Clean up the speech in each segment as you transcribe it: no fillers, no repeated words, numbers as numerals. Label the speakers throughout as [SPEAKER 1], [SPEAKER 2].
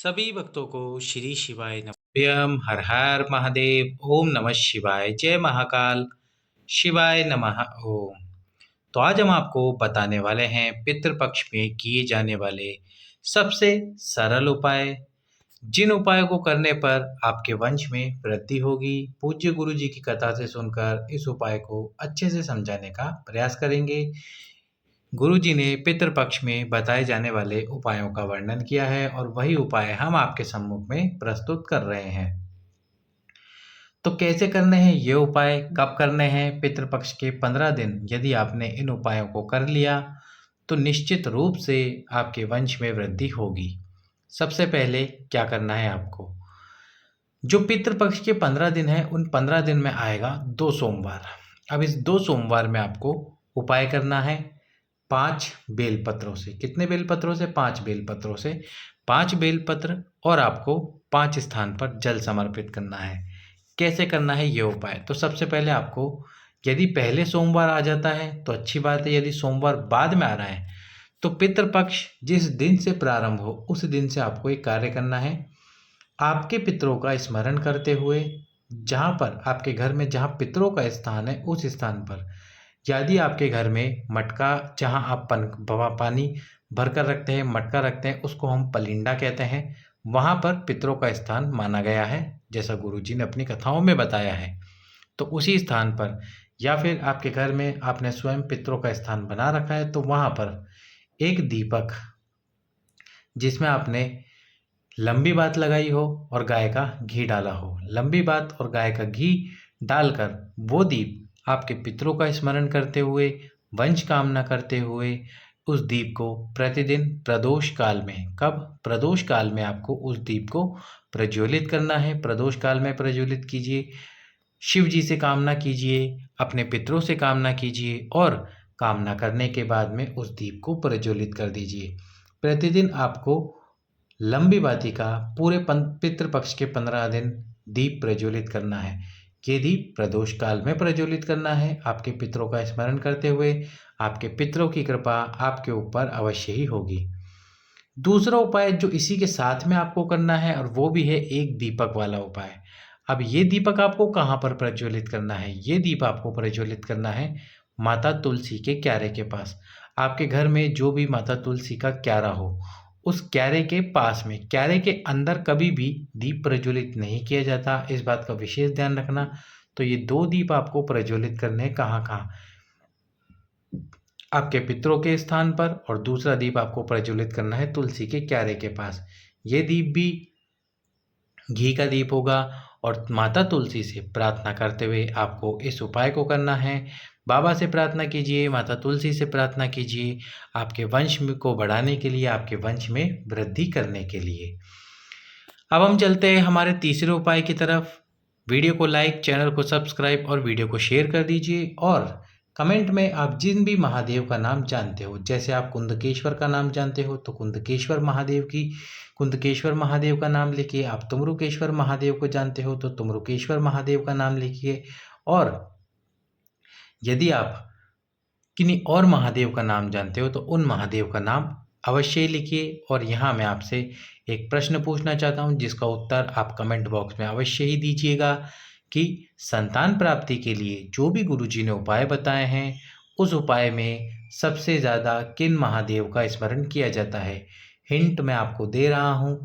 [SPEAKER 1] सभी भक्तों को श्री शिवाय नमः। हर हर महादेव। ओम नमः शिवाय। जय महाकाल। शिवाय नमः। ओम। तो आज हम आपको बताने वाले हैं पितृपक्ष में किए जाने वाले सबसे सरल उपाय, जिन उपायों को करने पर आपके वंश में वृद्धि होगी। पूज्य गुरु जी की कथा से सुनकर इस उपाय को अच्छे से समझाने का प्रयास करेंगे। गुरुजी ने पितृपक्ष में बताए जाने वाले उपायों का वर्णन किया है और वही उपाय हम आपके सम्मुख में प्रस्तुत कर रहे हैं। तो कैसे करने हैं ये उपाय, कब करने हैं? पितृपक्ष के 15 दिन यदि आपने इन उपायों को कर लिया तो निश्चित रूप से आपके वंश में वृद्धि होगी। सबसे पहले क्या करना है आपको? जो पितृपक्ष के 15 दिन है उन 15 दिन में आएगा 2 सोमवार। अब इस 2 सोमवार में आपको उपाय करना है 5 बेलपत्रों से। कितने बेलपत्रों से? 5 बेलपत्रों से। 5 बेलपत्र और आपको 5 स्थान पर जल समर्पित करना है। कैसे करना है ये उपाय? तो सबसे पहले आपको, यदि पहले सोमवार आ जाता है तो अच्छी बात है, यदि सोमवार बाद में आ रहा है तो पितृपक्ष जिस दिन से प्रारंभ हो उस दिन से आपको एक कार्य करना है। आपके पितरों का स्मरण करते हुए, जहाँ पर आपके घर में जहाँ पितरों का स्थान है उस स्थान पर, यदि आपके घर में मटका, जहाँ आप पानी भर कर रखते हैं, मटका रखते हैं, उसको हम पलिंडा कहते हैं, वहाँ पर पितरों का स्थान माना गया है, जैसा गुरुजी ने अपनी कथाओं में बताया है। तो उसी स्थान पर, या फिर आपके घर में आपने स्वयं पितरों का स्थान बना रखा है तो वहाँ पर एक दीपक जिसमें आपने लंबी बात लगाई हो और गाय का घी डाला हो, लंबी बात और गाय का घी डालकर वो दीप आपके पितरों का स्मरण करते हुए, वंश कामना करते हुए, उस दीप को प्रतिदिन प्रदोष काल में, कब? प्रदोष काल में आपको उस दीप को प्रज्वलित करना है। प्रदोष काल में प्रज्वलित कीजिए, शिव जी से कामना कीजिए, अपने पितरों से कामना कीजिए और कामना करने के बाद में उस दीप को प्रज्वलित कर दीजिए। प्रतिदिन आपको लंबी बाती का पूरे पितृपक्ष के 15 दिन दीप प्रज्वलित करना है। ये दीप प्रदोष काल में प्रज्वलित करना है, आपके पितरों का स्मरण करते हुए। आपके पितरों की कृपा आपके ऊपर अवश्य ही होगी। दूसरा उपाय जो इसी के साथ में आपको करना है, और वो भी है एक दीपक वाला उपाय। अब ये दीपक आपको कहाँ पर प्रज्वलित करना है? ये दीप आपको प्रज्वलित करना है माता तुलसी के क्यारे के पास। आपके घर में जो भी माता तुलसी का क्यारा हो, उस क्यारे के पास में, क्यारे के अंदर कभी भी दीप प्रज्वलित नहीं किया जाता, इस बात का विशेष ध्यान रखना। तो ये 2 दीप आपको प्रज्वलित करने हैं। कहाँ-कहाँ? आपके पितरों के स्थान पर, और दूसरा दीप आपको प्रज्वलित करना है तुलसी के क्यारे के पास। ये दीप भी घी का दीप होगा और माता तुलसी से प्रार्थना करते हुए आपको इस उपाय को करना है। बाबा से प्रार्थना कीजिए, माता तुलसी से प्रार्थना कीजिए, आपके वंश को बढ़ाने के लिए, आपके वंश में वृद्धि करने के लिए। अब हम चलते हैं हमारे तीसरे उपाय की तरफ। वीडियो को लाइक, चैनल को सब्सक्राइब और वीडियो को शेयर कर दीजिए। और कमेंट में आप जिन भी महादेव का नाम जानते हो, जैसे आप कुंदकेश्वर का नाम जानते हो तो कुंदकेश्वर महादेव का नाम लिखिए। आप तुमरुकेश्वर महादेव को जानते हो तो तुमरुकेश्वर महादेव का नाम लिखिए। और यदि आप किन्हीं और महादेव का नाम जानते हो तो उन महादेव का नाम अवश्य ही लिखिए। और यहाँ मैं आपसे एक प्रश्न पूछना चाहता हूँ, जिसका उत्तर आप कमेंट बॉक्स में अवश्य ही दीजिएगा, कि संतान प्राप्ति के लिए जो भी गुरुजी ने उपाय बताए हैं, उस उपाय में सबसे ज़्यादा किन महादेव का स्मरण किया जाता है? हिंट मैं आपको दे रहा हूँ,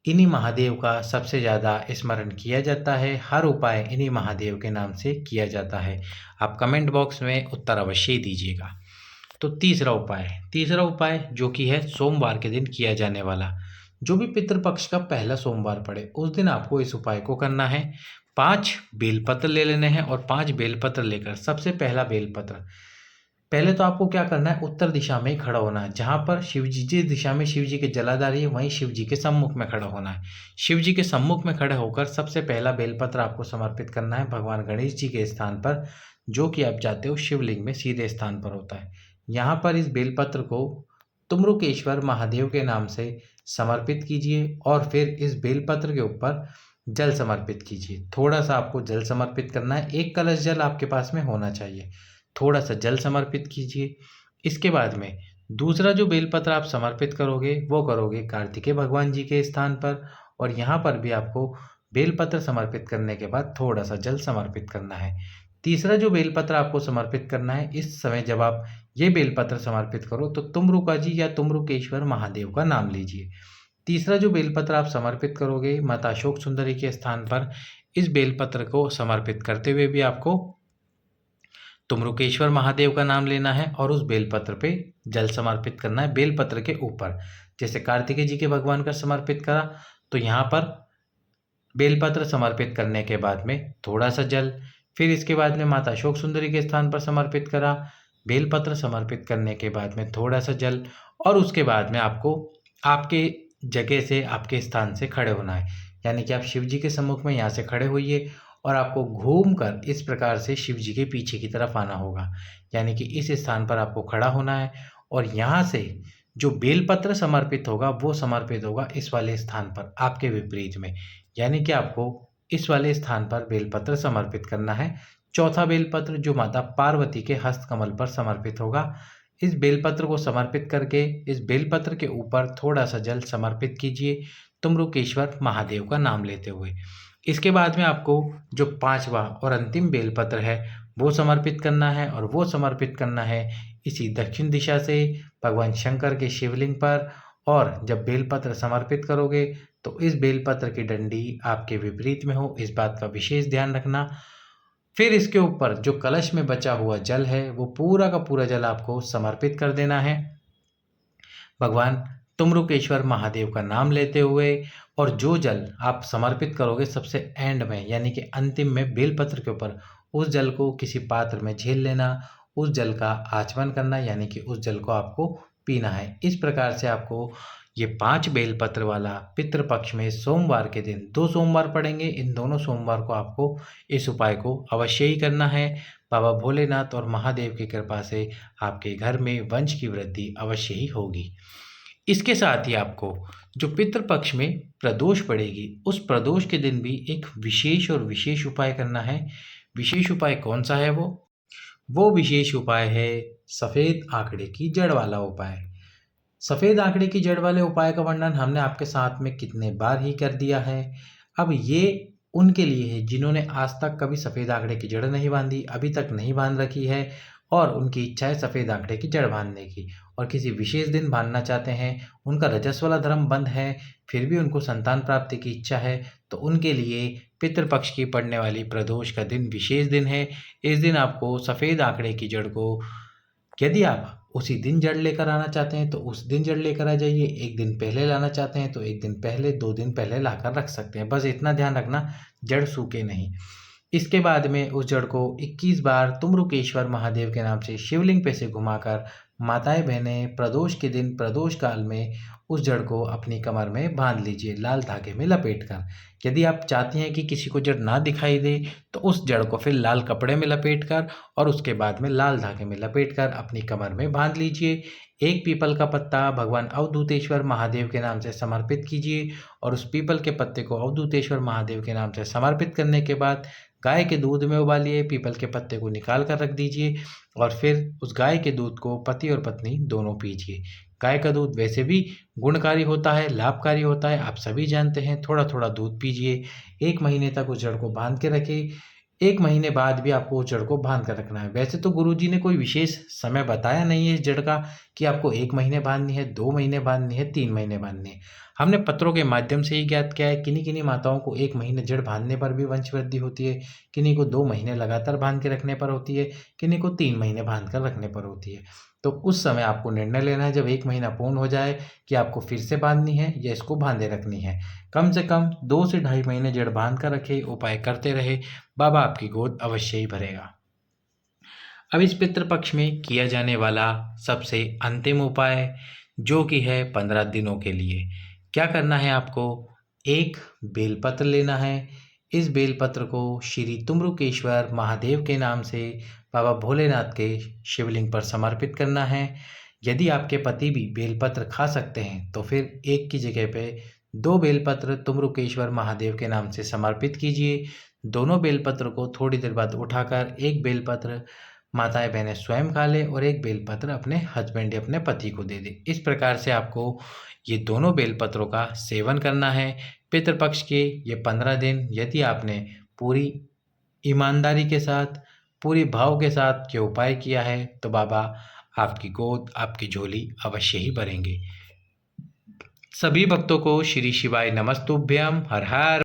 [SPEAKER 1] इन्हीं महादेव का सबसे ज़्यादा स्मरण किया जाता है। हर उपाय इन्हीं महादेव के नाम से किया जाता है। आप कमेंट बॉक्स में उत्तर अवश्य ही दीजिएगा। तो तीसरा उपाय जो कि है सोमवार के दिन किया जाने वाला। जो भी पितृपक्ष का पहला सोमवार पड़े उस दिन आपको इस उपाय को करना है। 5 बेलपत्र ले लेने हैं और 5 बेलपत्र लेकर, सबसे पहला बेलपत्र, पहले तो आपको क्या करना है, उत्तर दिशा में ही खड़ा होना है। जहाँ पर शिव जी, जिस दिशा में शिव जी के जलाधारी है वहीं शिव जी के सम्मुख में खड़ा होना है। शिव जी के सम्मुख में खड़े होकर सबसे पहला बेलपत्र आपको समर्पित करना है भगवान गणेश जी के स्थान पर, जो कि आप जाते हो शिवलिंग में सीधे स्थान पर होता है। यहाँ पर इस बेलपत्र को तुमरुकेश्वर महादेव के नाम से समर्पित कीजिए और फिर इस बेलपत्र के ऊपर जल समर्पित कीजिए। थोड़ा सा आपको जल समर्पित करना है, 1 कलश जल आपके पास में होना चाहिए। थोड़ा सा जल समर्पित कीजिए। इसके बाद में दूसरा जो बेलपत्र आप समर्पित करोगे वो करोगे कार्तिकेय भगवान जी के स्थान पर, और यहाँ पर भी आपको बेलपत्र समर्पित करने के बाद थोड़ा सा जल समर्पित करना है। तीसरा जो बेलपत्र आपको समर्पित करना है, इस समय जब आप ये बेलपत्र समर्पित करो तो तुमरुका जी या तुमरुकेश्वर महादेव का नाम लीजिए। तीसरा जो बेलपत्र आप समर्पित करोगे माता अशोक सुंदरी के स्थान पर, इस बेलपत्र को समर्पित करते हुए भी आपको तुमरुकेश्वर महादेव का नाम लेना है और उस बेलपत्र पे जल समर्पित करना है बेलपत्र के ऊपर। जैसे कार्तिकेय जी के भगवान का समर्पित करा तो यहाँ पर बेलपत्र समर्पित करने के बाद में थोड़ा सा जल, फिर इसके बाद में माता अशोक सुंदरी के स्थान पर समर्पित करा, बेलपत्र समर्पित करने के बाद में थोड़ा सा जल, और उसके बाद में आपको आपके जगह से, आपके स्थान से खड़े होना है। यानी कि आप शिव जी के सम्मुख में यहाँ से खड़े होइए और आपको घूमकर इस प्रकार से शिव जी के पीछे की तरफ आना होगा। यानी कि इस स्थान पर आपको खड़ा होना है और यहाँ से जो बेलपत्र समर्पित होगा वो समर्पित होगा इस वाले स्थान पर आपके विपरीत में। यानी कि आपको इस वाले स्थान पर बेलपत्र समर्पित करना है। चौथा बेलपत्र जो माता पार्वती के हस्त कमल पर समर्पित होगा। इस बेलपत्र को समर्पित करके इस बेलपत्र के ऊपर थोड़ा सा जल समर्पित कीजिए तुमरुकेश्वर महादेव का नाम लेते हुए। इसके बाद में आपको जो पांचवा और अंतिम बेलपत्र है वो समर्पित करना है, और वो समर्पित करना है इसी दक्षिण दिशा से भगवान शंकर के शिवलिंग पर। और जब बेलपत्र समर्पित करोगे तो इस बेलपत्र की डंडी आपके विपरीत में हो, इस बात का विशेष ध्यान रखना। फिर इसके ऊपर जो कलश में बचा हुआ जल है वो पूरा का पूरा जल आपको समर्पित कर देना है भगवान तुमरुकेश्वर महादेव का नाम लेते हुए। और जो जल आप समर्पित करोगे सबसे एंड में, यानी कि अंतिम में बेलपत्र के ऊपर, उस जल को किसी पात्र में झेल लेना, उस जल का आचमन करना, यानी कि उस जल को आपको पीना है। इस प्रकार से आपको ये 5 बेलपत्र वाला पितृपक्ष में सोमवार के दिन 2 सोमवार पड़ेंगे, इन दोनों सोमवार को आपको इस उपाय को अवश्य ही करना है। बाबा भोलेनाथ और महादेव की कृपा से आपके घर में वंश की वृद्धि अवश्य ही होगी। इसके साथ ही आपको जो पितृपक्ष में प्रदोष पड़ेगी उस प्रदोष के दिन भी एक विशेष और विशेष उपाय करना है। विशेष उपाय कौन सा है? वो विशेष उपाय है सफ़ेद आंकड़े की जड़ वाला उपाय। सफ़ेद आंकड़े की जड़ वाले उपाय का वर्णन हमने आपके साथ में कितने बार ही कर दिया है। अब ये उनके लिए है जिन्होंने आज तक कभी सफ़ेद आंकड़े की जड़ नहीं बांधी, अभी तक नहीं बांध रखी है, और उनकी इच्छा है सफ़ेद आंकड़े की जड़ बांधने की, और किसी विशेष दिन बांधना चाहते हैं, उनका रजस्व वाला धर्म बंद है, फिर भी उनको संतान प्राप्ति की इच्छा है, तो उनके लिए पितृपक्ष की पड़ने वाली प्रदोष का दिन विशेष दिन है। इस दिन आपको सफ़ेद आंकड़े की जड़ को, यदि आप उसी दिन जड़ लेकर आना चाहते हैं तो उस दिन जड़ लेकर आ जाइए, एक दिन पहले लाना चाहते हैं तो एक दिन पहले, 2 दिन पहले लाकर रख सकते हैं। बस इतना ध्यान रखना जड़ सूखे नहीं। इसके बाद में उस जड़ को 21 बार तुमरुकेश्वर महादेव के नाम से शिवलिंग पे से घुमाकर माताएं बहनें प्रदोष के दिन प्रदोष काल में उस जड़ को अपनी कमर में बांध लीजिए लाल धागे में लपेटकर। यदि आप चाहती हैं कि किसी को जड़ ना दिखाई दे तो उस जड़ को फिर लाल कपड़े में लपेटकर और उसके बाद में लाल धागे में लपेटकर अपनी कमर में बांध लीजिए। एक पीपल का पत्ता भगवान अवधूतेश्वर महादेव के नाम से समर्पित कीजिए, और उस पीपल के पत्ते को अवधूतेश्वर महादेव के नाम से समर्पित करने के बाद गाय के दूध में उबालिए, पीपल के पत्ते को निकाल कर रख दीजिए, और फिर उस गाय के दूध को पति और पत्नी दोनों पीजिए। गाय का दूध वैसे भी गुणकारी होता है, लाभकारी होता है, आप सभी जानते हैं। थोड़ा थोड़ा दूध पीजिए। 1 महीने तक उस जड़ को बांध के रखें। 1 महीने बाद भी आपको उस जड़ को बांध कर रखना है। वैसे तो गुरुजी ने कोई विशेष समय बताया नहीं है इस जड़ का कि आपको 1 महीने बांधनी है, 2 महीने बांधनी है, 3 महीने बांधनी है। हमने पत्रों के माध्यम से ही ज्ञात किया है। किन्हीं किन्हीं माताओं को 1 महीने जड़ बांधने पर भी वंश वृद्धि होती है, किन्हीं को 2 महीने लगातार बांध के रखने पर होती है, किन्हीं को 3 महीने बांध कर रखने पर होती है। तो उस समय आपको निर्णय लेना है जब 1 महीना पूर्ण हो जाए कि आपको फिर से बांधनी है या इसको बांधे रखनी है। कम से कम 2 से ढाई महीने जड़ बांध कर रखे, उपाय करते रहे, बाबा आपकी गोद अवश्य ही भरेगा। अब इस पितृपक्ष में किया जाने वाला सबसे अंतिम उपाय जो कि है 15 दिनों के लिए, क्या करना है आपको? एक बेलपत्र लेना है। इस बेलपत्र को श्री तुमरुकेश्वर महादेव के नाम से बाबा भोलेनाथ के शिवलिंग पर समर्पित करना है। यदि आपके पति भी बेलपत्र खा सकते हैं तो फिर एक की जगह पे 2 बेलपत्र तुमरुकेश्वर महादेव के नाम से समर्पित कीजिए। दोनों बेलपत्र को थोड़ी देर बाद उठाकर एक बेलपत्र माताएं बहनें स्वयं खा लें और एक बेलपत्र अपने हस्बैंड या अपने पति को दे दें। इस प्रकार से आपको ये दोनों बेलपत्रों का सेवन करना है। पितृपक्ष के ये 15 दिन यदि आपने पूरी ईमानदारी के साथ, पूरी भाव के साथ ये उपाय किया है तो बाबा आपकी गोद, आपकी झोली अवश्य ही भरेंगे। सभी भक्तों को श्री शिवाय नमस्तुभ्यम। हर हर